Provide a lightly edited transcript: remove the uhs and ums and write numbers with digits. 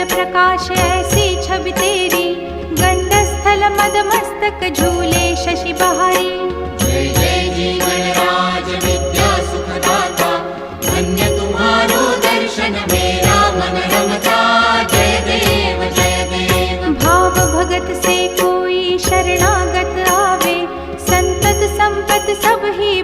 प्रकाश ऐसी छवि तेरी, गंडस्थल मद मस्तक झूले शशि बहारी। जय जय जीवन राज विद्या सुखदाता, धन्य तुम्हारो दर्शन मेरा मन रमता। जय देव जय देव। भाव भगत से कोई शरणागत आवे, संतत संपत सब ही